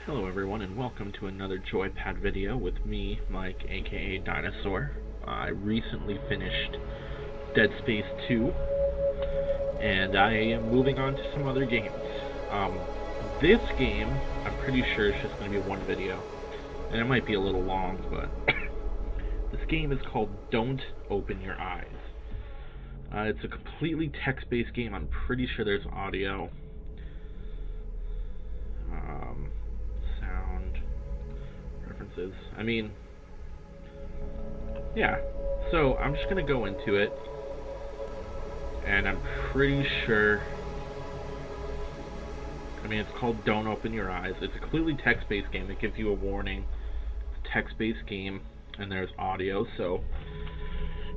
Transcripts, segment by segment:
Hello everyone and welcome to another Joypad video with me, Mike, aka Dinosaur. I recently finished Dead Space 2 and I am moving on to some other games. This game, I'm pretty sure is just going to be one video, and it might be a little long, but this game is called Don't Open Your Eyes. It's a completely text-based game. I'm pretty sure there's audio. Sound preferences. Yeah. So I'm just gonna go into it, and I'm pretty sure. It's called Don't Open Your Eyes. It's a completely text-based game. It gives you a warning. It's a text-based game, and there's audio. So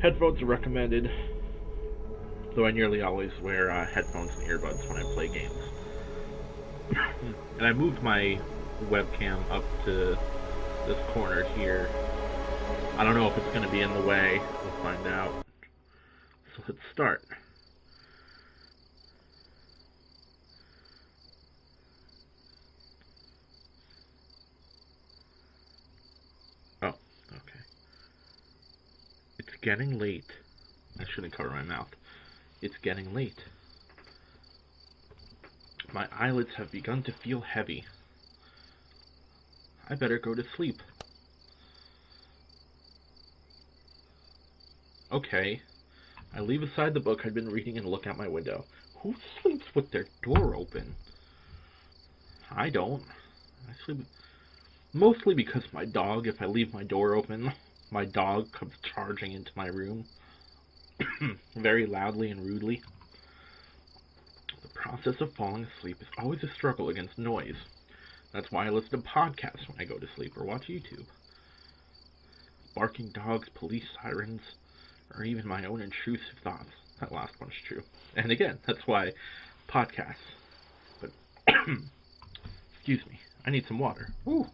headphones are recommended. Though I nearly always wear headphones and earbuds when I play games. And I moved my webcam up to this corner here. I don't know if it's going to be in the way. We'll find out. So let's start. Oh, okay. It's getting late. I shouldn't cover my mouth. It's getting late. My eyelids have begun to feel heavy. I better go to sleep. Okay. I leave aside the book I'd been reading and look out my window. Who sleeps with their door open? I don't. I sleep mostly because my dog, if I leave my door open, my dog comes charging into my room very loudly and rudely. The process of falling asleep is always a struggle against noise. That's why I listen to podcasts when I go to sleep or watch YouTube. Barking dogs, police sirens, or even my own intrusive thoughts. That last one's true. And again, that's why podcasts. But, excuse me, I need some water. Woo!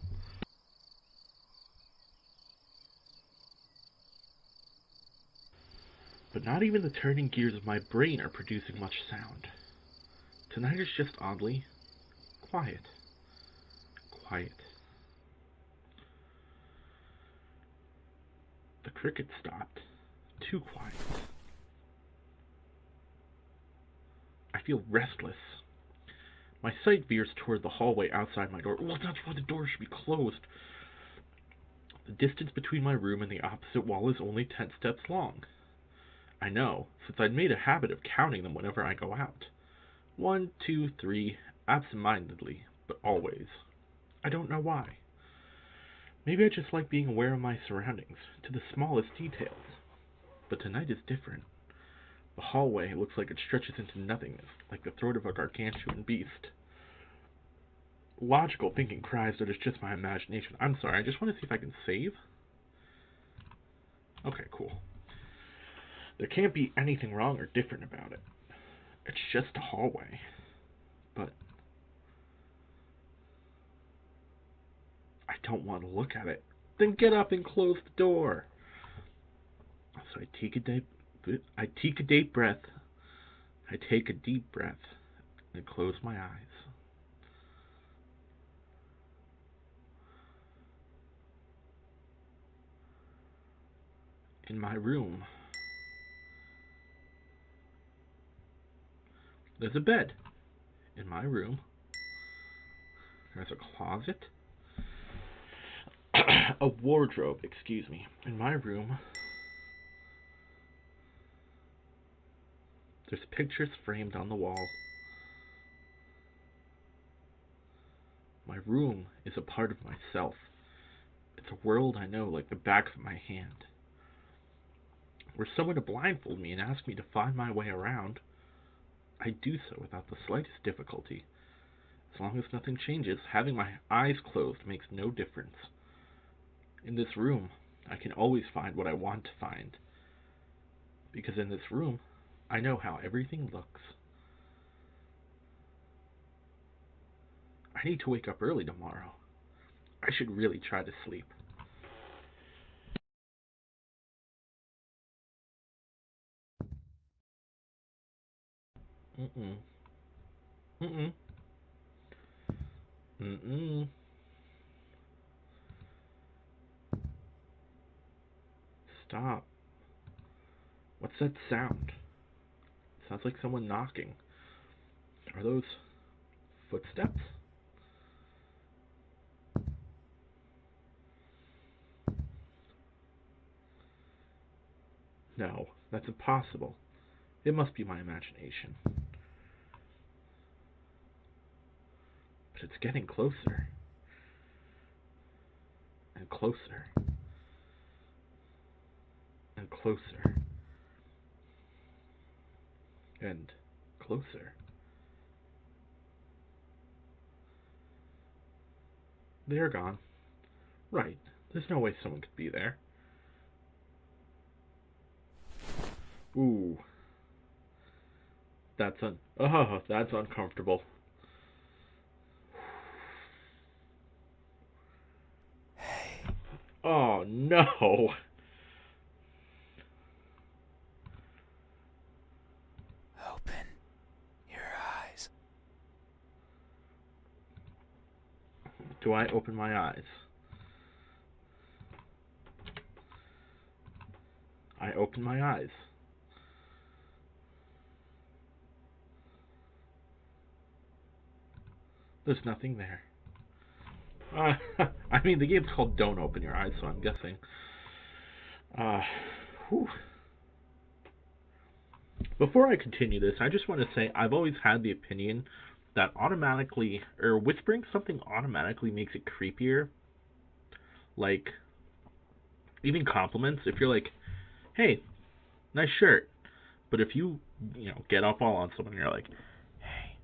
But not even the turning gears of my brain are producing much sound. Tonight is just oddly quiet. Quiet. The cricket stopped. Too quiet. I feel restless. My sight veers toward the hallway outside my door. Well, that's why the door should be closed. The distance between my room and the opposite wall is only 10 steps long. I know, since I'd made a habit of counting them whenever I go out. 1, 2, 3, absent-mindedly, but always. I don't know why. Maybe I just like being aware of my surroundings, to the smallest details. But tonight is different. The hallway looks like it stretches into nothingness, like the throat of a gargantuan beast. Logical thinking cries that it's just my imagination. I'm sorry, I just want to see if I can save. Okay, cool. There can't be anything wrong or different about it. It's just a hallway. But I don't want to look at it. Then get up and close the door. So I take a deep breath. I take a deep breath and close my eyes. In my room, there's a bed. In my room, there's a closet. A wardrobe, excuse me. In my room, there's pictures framed on the wall. My room is a part of myself. It's a world I know like the back of my hand. Were someone to blindfold me and ask me to find my way around, I'd do so without the slightest difficulty. As long as nothing changes, having my eyes closed makes no difference. In this room, I can always find what I want to find. Because in this room, I know how everything looks. I need to wake up early tomorrow. I should really try to sleep. Mm-mm. Mm-mm. Mm-mm. Stop. What's that sound? Sounds like someone knocking. Are those footsteps? No, that's impossible. It must be my imagination. But it's getting closer. And closer. And closer. And closer. They're gone. Right. There's no way someone could be there. Ooh. That's uncomfortable. Hey. Oh no. Open your eyes. Do I open my eyes? I open my eyes. There's nothing there. I mean, the game's called Don't Open Your Eyes, so I'm guessing. Whew. Before I continue this, I just want to say I've always had the opinion that whispering something automatically makes it creepier. Like, even compliments, if you're like, hey, nice shirt. But if you get up all on someone and you're like, hey,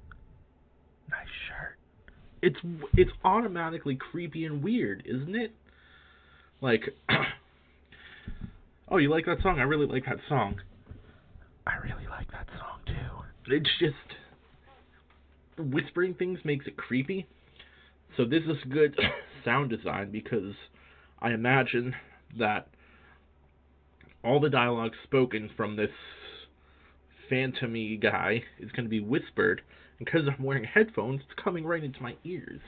nice shirt. It's automatically creepy and weird, isn't it? Like, oh, you like that song? I really like that song. I really like that song too. It's just whispering things makes it creepy. So this is good sound design because I imagine that all the dialogue spoken from this phantom-y guy is going to be whispered, and because I'm wearing headphones, it's coming right into my ears.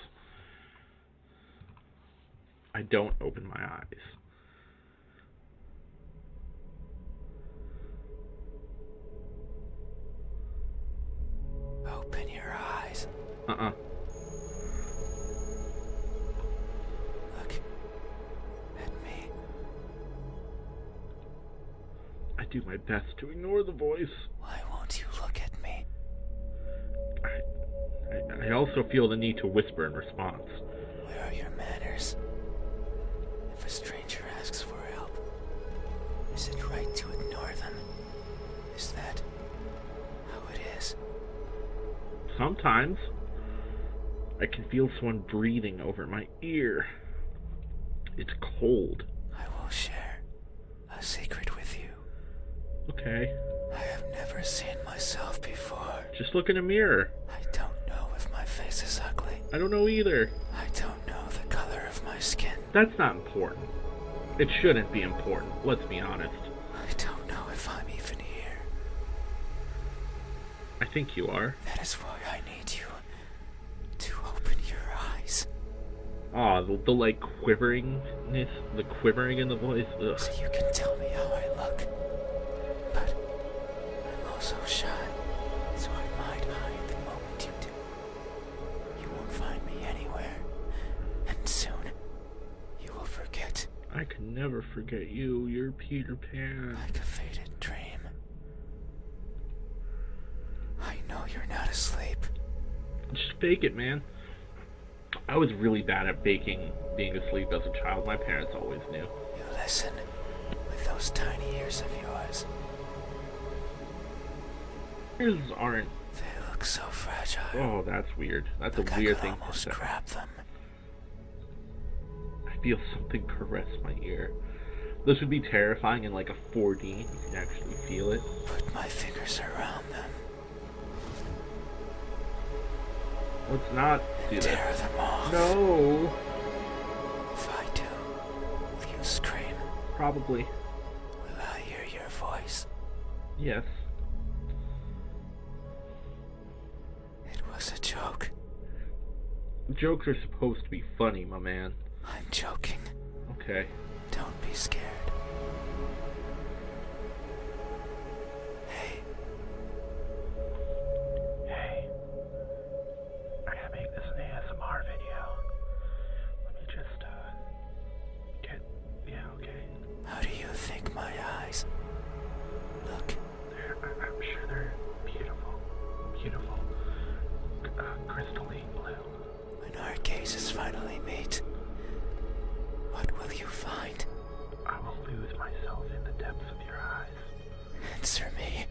I don't open my eyes. Open your eyes. Uh-uh. Look at me. I do my best to ignore the voice. Why won't you look at me? I also feel the need to whisper in response. Where are your manners? If a stranger asks for help, is it right to ignore them? Is that how it is? Sometimes I can feel someone breathing over my ear. It's cold. I will share a secret with you. Okay. I have never seen myself before. Just look in a mirror. I don't know if my face is ugly. I don't know either. I don't know the color of my skin. That's not important. It shouldn't be important, let's be honest. I don't know if I'm even here. I think you are. That is why I need you to open your eyes. Aw, the like quiveringness, the quivering in the voice. Ugh. So you can tell me how I look. But I'm also shy, so I might hide the moment you do. You won't find me anywhere, and soon you will forget. I can never forget you. You're Peter Pan. Like a faded dream. I know you're not asleep. Just fake it, man. I was really bad at faking being asleep as a child. My parents always knew. You listen with those tiny ears of yours. Ears aren't. They look so fragile. Oh, that's weird. That's Like a weird I could thing to almost say. grab them. I feel something caress my ear. This would be terrifying in like a 4D. You can actually feel it. Put my fingers around them. Let's not do Tear that. them off. No. If I do, will you scream? Probably. Will I hear your voice? Yes. It was a joke. Jokes are supposed to be funny, my man. I'm joking. Okay. Don't be scared. meet, what will you find? I will lose myself in the depths of your eyes. Answer me.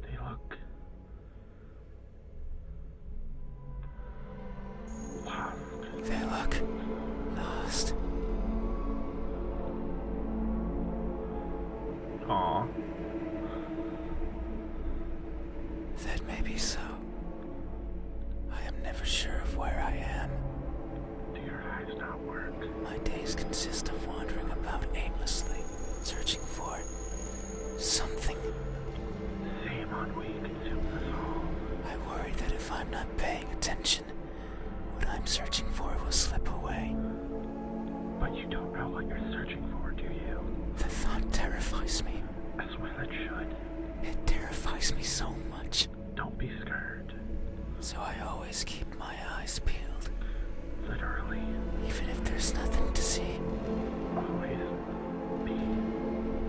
They look lost. They look lost. Aw. That may be so. I am never sure of where I am. Do your eyes not work? My days consist of wandering about aimlessly, searching for something. Same ennui consumes us all. I worry that if I'm not paying attention, what I'm searching for will slip away. But you don't know what you're searching for, do you? The thought terrifies me. As well it should. It terrifies me so much. Don't be scared. So I always keep my eyes peeled. Literally. Even if there's nothing to see. Always be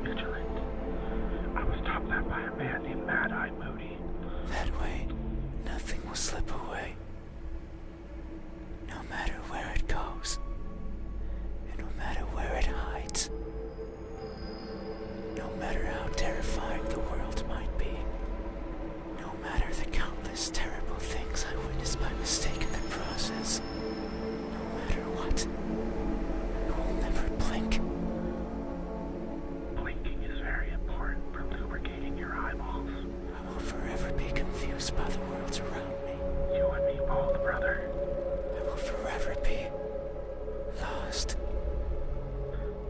vigilant. I was taught that by a man named Mad Eye Moody. That way, nothing will slip away. No matter where it goes. And no matter where it hides. No matter how terrifying the world might be. No matter the countless terrible things I witnessed by mistake in the process. No matter what. I will never blink. Blinking is very important for lubricating your eyeballs. I will forever be confused by the worlds around me. You and me both, brother. I will forever be lost.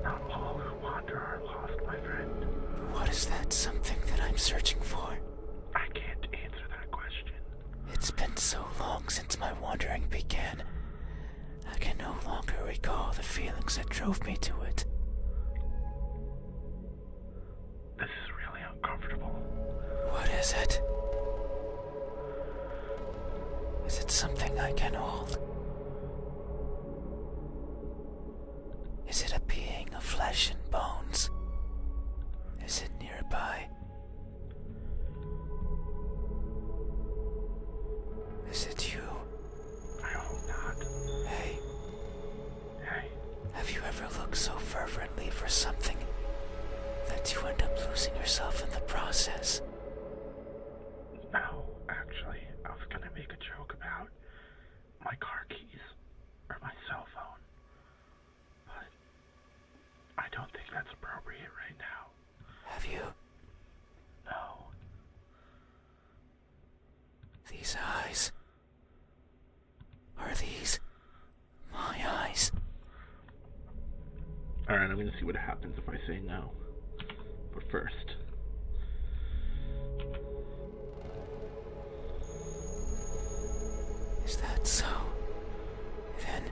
Not all who wander are lost, my friend. But what is that something that I'm searching for? I can't answer that question. It's been so long since my wandering began. I can no longer recall the feelings that drove me to it. This is really uncomfortable. What is it? Is it something I can hold? Is it a being of flesh and bones? Is it nearby? Is it you? I hope not. Hey, Hey, have you ever looked so fervently for something that you end up losing yourself in the process? no, actually, I was gonna make a joke about my car keys or my cell phone. But I don't think that's appropriate right now. Have you? No. These eyes. Are these my eyes? Alright, I'm gonna see what happens if I say no. But first. Is that so? Then,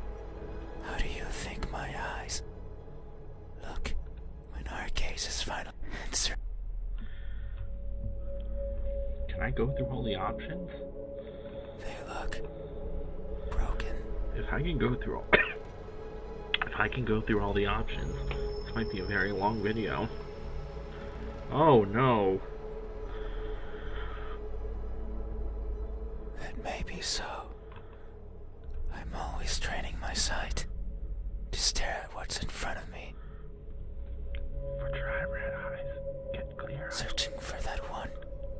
how do you think my eyes look when our gaze is final answer? Can I go through all the options? They look broken. If I can go through all if I can go through all the options, this might be a very long video. Oh no. That may be so. I'm always training my sight to stare at what's in front of me, For dry red eyes, get clear. searching for that one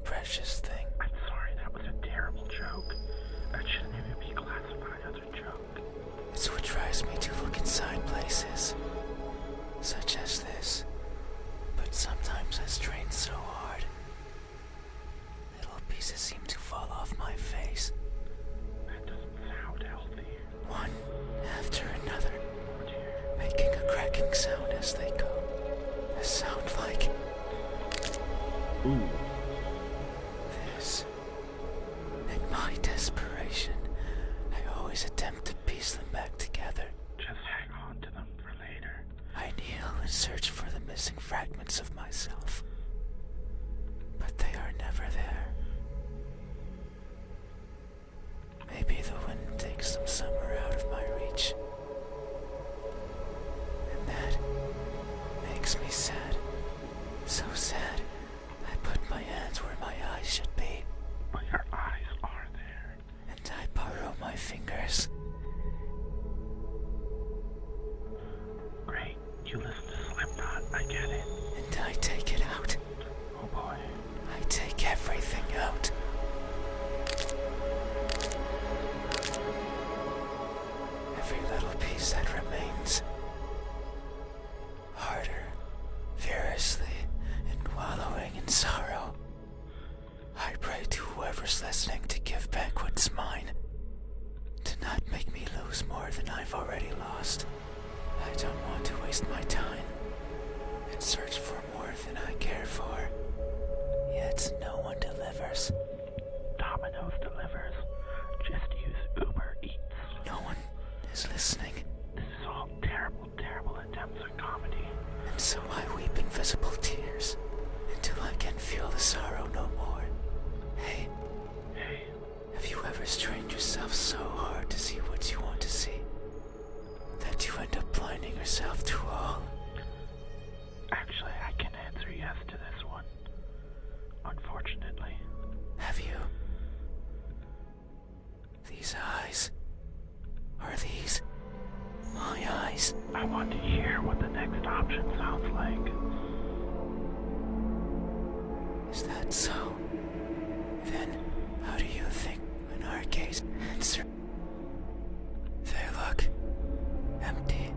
precious thing. I'm sorry, that was a terrible joke. That shouldn't even be classified as a joke. It's what drives me to look inside places, such as this. But sometimes I strain so hard, little pieces seem to fall off my face, That doesn't sound healthy. one after another, Oh dear. making a cracking sound as they go. A sound like Ooh. this. In my desperation, I always attempt to piece them back together. Just hang on to them for later. I kneel and search for the missing fragments of myself. But they are never there. Maybe the wind takes them somewhere out of my reach. And that makes me sad. So sad, I put my whoever's listening to give back what's mine. To not make me lose more than I've already lost. I don't want to waste my time and search for more than I care for. Yet no one delivers. Domino's delivers. Just use Uber Eats. No one is listening. This is all terrible, terrible attempts at comedy. And so I weep invisible tears until I can feel the sorrow no more. Hey, have you ever strained yourself so hard to see what you want to see that you end up blinding yourself to all? Actually, I can answer yes to this one. Unfortunately. Have you? These eyes. Are these my eyes? I want to hear what the next option sounds like. Is that so? Then, how do you think an arcade's answer? They look empty.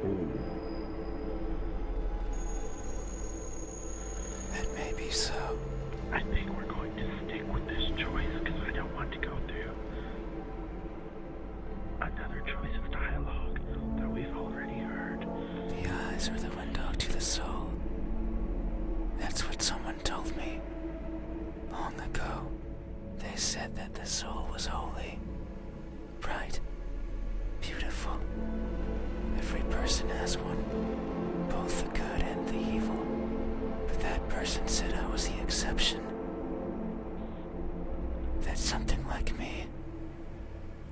Ooh. That may be so. I think we're going to stick with this choice because I don't want to go through another choice of dialogue that we've already heard. The eyes are the window to the soul. That's what someone told me. Long ago, they said that the soul was holy, bright, beautiful. Every person has one, both the good and the evil. But that person said I was the exception. That something like me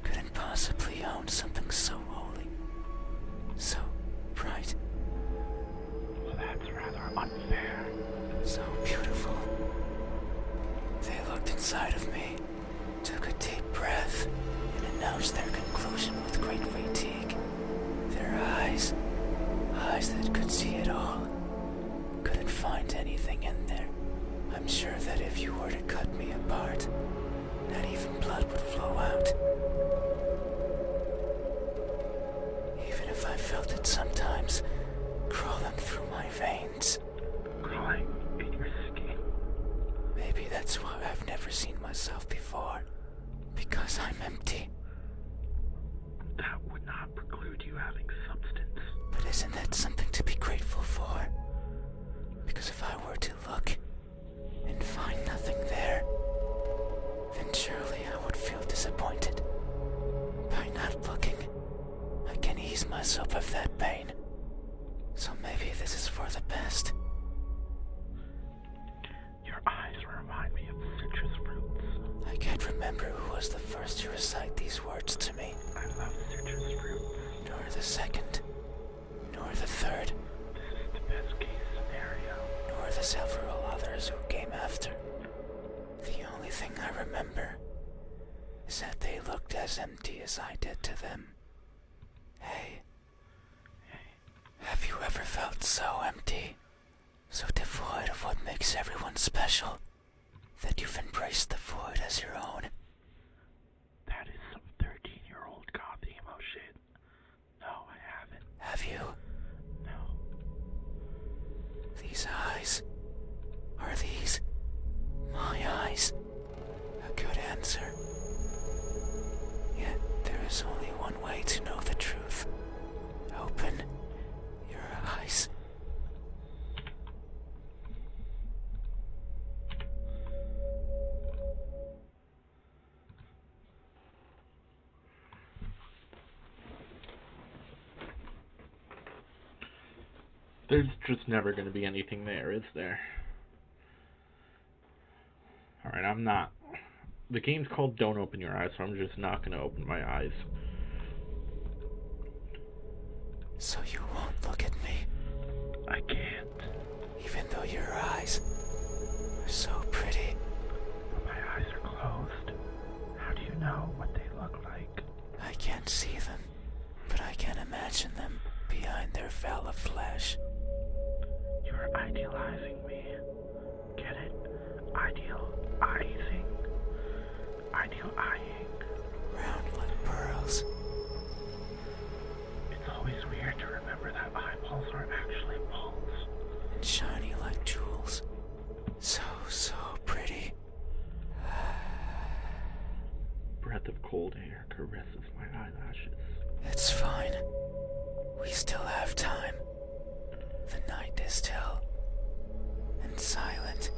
couldn't possibly own something so holy, so bright, Well, that's rather unfair. so beautiful. They looked inside of me, took a deep breath, and announced their conclusion with great fatigue. Their eyes that could see it all, couldn't find anything in there. I'm sure that if you were to cut me apart, not even blood would flow out. Even if I felt it sometimes, crawling through my veins. Crawling in your skin. Maybe that's why I've never seen myself before. Because I'm empty. That would not preclude you having substance. But isn't that something to be grateful for? Because if I were to look and find nothing there, then surely I would feel disappointed. By not looking, I can ease myself of that pain. So maybe this is for the best. Your eyes remind me of citrus fruits. I can't remember who was the first to recite these words to me, I love citrus fruits. nor the second, nor the third, This is the best case scenario. nor the several others who came after. The only thing I remember is that they looked as empty as I did to them. Hey, have you ever felt so empty, so devoid of what makes everyone special, that you've embraced the void as your own? That is some 13-year-old goth emo shit. No, I haven't. Have you? No. These eyes, are these my eyes? A good answer. Yet there is only one way to know the truth. Open your eyes. There's just never going to be anything there, is there? Alright, I'm not. The game's called Don't Open Your Eyes, so I'm just not going to open my eyes. So you won't look at me, I can't. even though your eyes are so pretty. But my eyes are closed. How do you know what they look like? I can't see them, but I can imagine them behind their veil of flesh. You're idealizing me. Get it? Idealizing. Ideal-eyeing. Round like pearls. It's always weird to remember that eyeballs aren't actually balls. And shiny like jewels. So pretty. cold air caresses my eyelashes. It's fine. We still have time. The night is still and silent.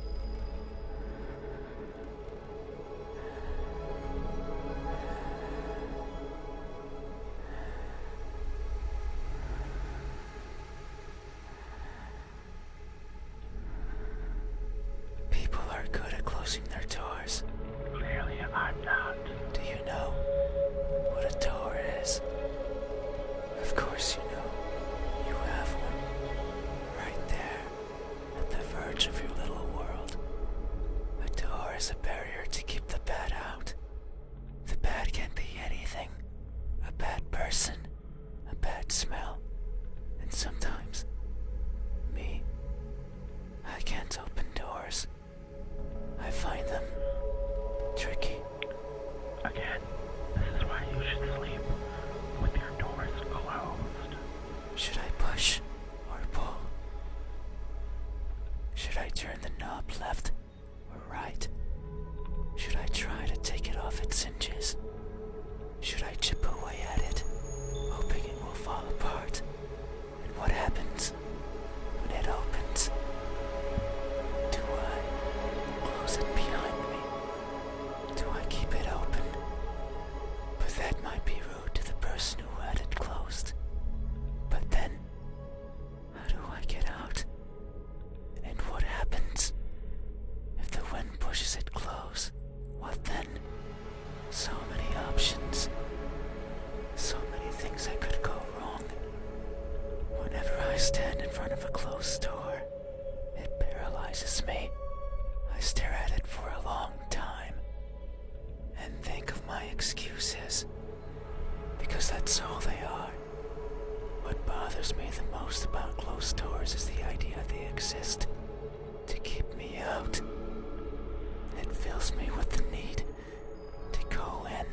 People are good at closing their doors. Clearly, I'm not. Do you know what a door is? Of course you know. You have one. Right there, at the verge of your little world. A door is a barrier to keep the bad out. The bad can be anything. A bad person, a bad smell, and sometimes, me. I can't open doors. I find them tricky. Again, this is why you should sleep with your doors closed. Should I push or pull? Should I turn the knob left or right? Should I try to take it off its hinges? Should I chip away at it, hoping it will fall apart? And what happens when it opens? Do I close it behind me? Do I keep it open? But that might be rude to the person who had it closed. But then, how do I get out? And what happens if the wind pushes it close? What then? So many options. So many things that could go wrong. Whenever I stand in front of a closed door, it paralyzes me. I stare at it for a long time and think of my excuses, because that's all they are. What bothers me the most about closed doors is the idea they exist to keep me out. It fills me with the need to go in,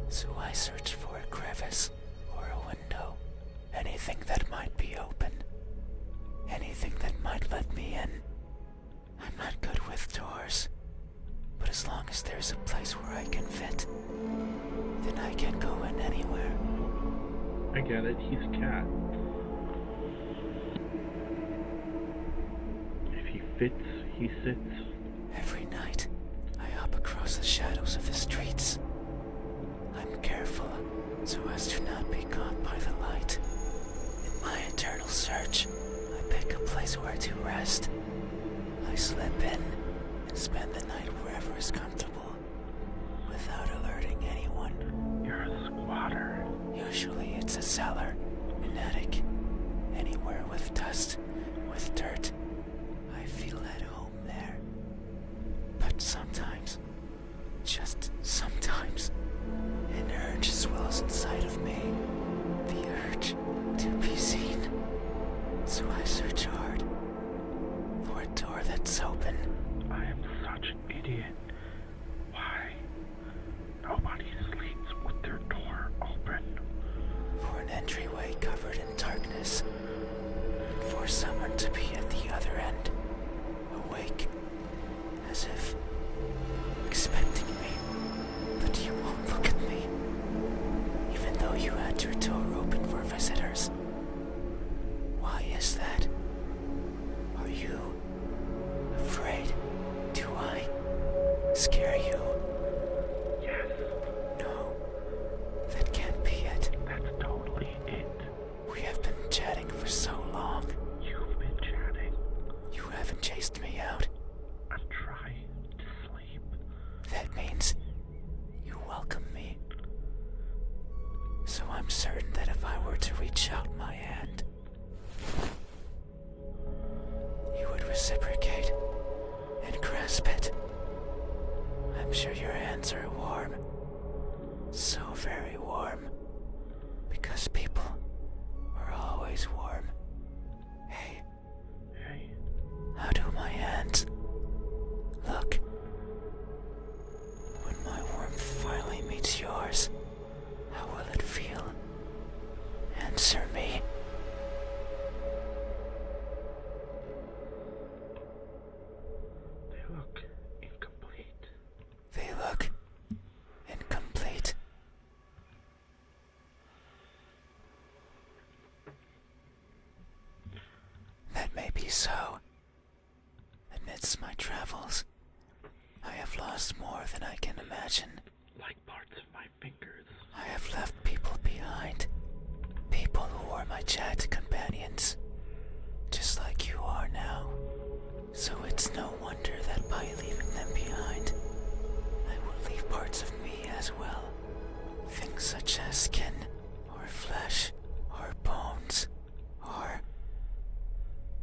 so I search for a crevice or a window, anything that might be open, anything that might let me in. I'm not good with doors, but as long as there's a place where I can fit, then I can go in anywhere. I get it, he's a cat. If he fits, he sits. Every night, I hop across the shadows of the streets. I'm careful so as to not be caught by the light. In my eternal search, I pick a place where to rest. I slip in and spend the night wherever is comfortable, without alerting anyone. You're a squatter. Usually it's a cellar, an attic, anywhere with dust, with dirt. I feel at home there. But sometimes, just sometimes, an urge swells inside of me. The urge to be seen. So I search hard for a door that's open. I am such an idiot. Why? Nobody sleeps with their door open. For an entryway covered in darkness. And for someone to be at the other end, awake, as if expecting me. But you won't look at me, even though you had your door open for visitors. Why is that? Are you afraid? Do I scare you? Yes, No, that can't be it. that's totally it. We have been chatting for so long. You've been chatting. You haven't chased me out. I'm trying to sleep. That means you welcome me. So I'm certain that if I were to reach out my hand, you would reciprocate and grasp it. I'm sure your hands are warm. So very warm. Because people are always warm. Hey, Hey, how do my hands look? When my warmth finally meets yours, how will it feel? Answer me. they look incomplete. They look incomplete. so, amidst my travels, I have lost more than I can imagine. Like parts of my fingers. I have left people behind. People who were my chat companions. Just like you are now. So it's no wonder that by leaving them behind, I will leave parts of me as well. Things such as skin, or flesh, or bones, or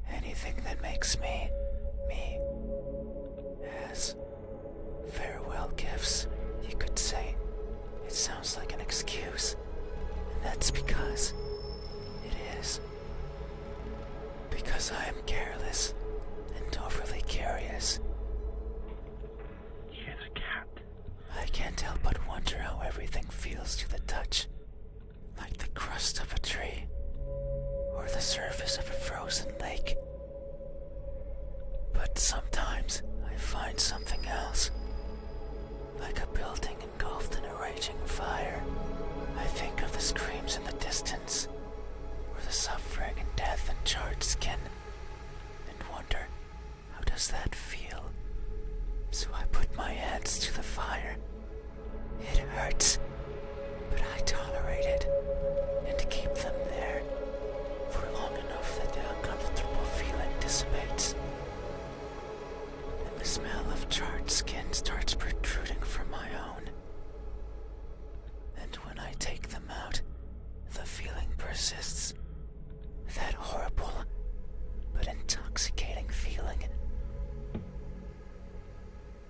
anything that makes me, me. As farewell gifts, you could say. It sounds like an excuse, and that's because it is. Because I am careless and overly curious. She has a cat. I can't help but wonder how everything feels to the touch. Like the crust of a tree, or the surface of a frozen lake. But sometimes I find something else. Like a building engulfed in a raging fire. I think of the screams in the distance, or the suffering and death and charred skin, and wonder, how does that feel? So I put my hands to the fire. It hurts, but I tolerate it, and keep them there, for long enough that the uncomfortable feeling dissipates. And the smell of charred skin starts protruding from my own. And when I take them out, the feeling persists. That horrible, but intoxicating feeling.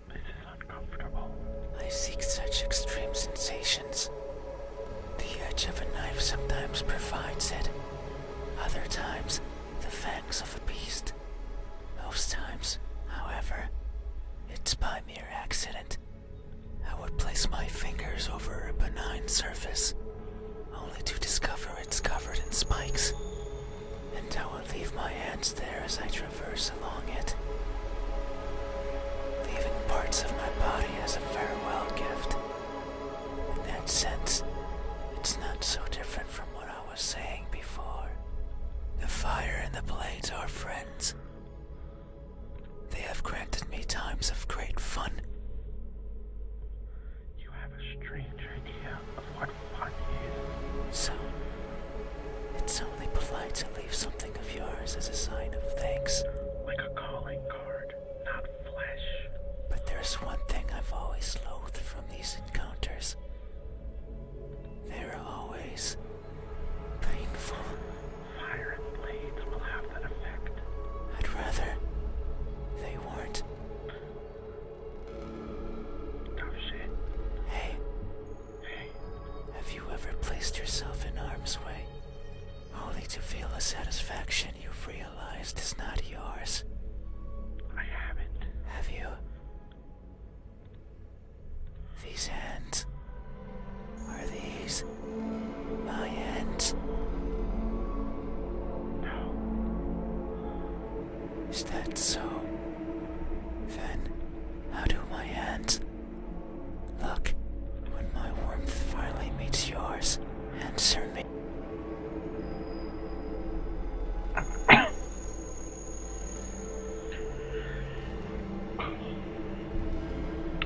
This is uncomfortable. I seek such extreme sensations. The edge of a knife sometimes provides it. Other times, the fangs of a beast. Most times, however, it's by mere accident. I would place my fingers over a benign surface, only to discover it's covered in spikes. And I would leave my hands there as I traverse along it, leaving parts of my body as a farewell gift. In that sense, it's not so different from what I was saying before. The fire and the blades are friends. They have granted me times of great fun. You have a strange idea of what fun is. So, it's only polite to leave something of yours as a sign of thanks. Like a calling card, not flesh. But there's one thing I've always loathed from these encounters. They're always painful. Fire and blades will have that effect. I'd rather they weren't. Tough shit. Hey, Hey, have you ever placed yourself in harm's way, only to feel a satisfaction you've realized is not yours? I haven't. Have you? These hands. Are these my hands? No. Is that so? Then, how do my hands look when my warmth finally meets yours? Answer me.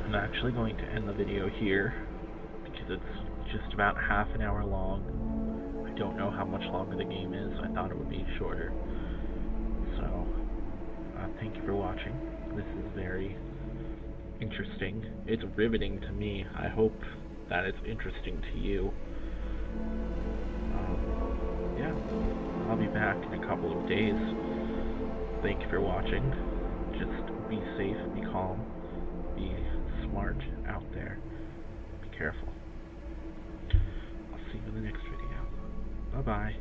I'm actually going to end the video here because it's just about half an hour long. I don't know how much longer the game is. I thought it would be shorter. So, thank you for watching. This is very interesting. It's riveting to me. I hope that it's interesting to you. Yeah, I'll be back in a couple of days. Thank you for watching. Just be safe, be calm, be smart out there. Be careful. I'll see you in the next video. Bye-bye.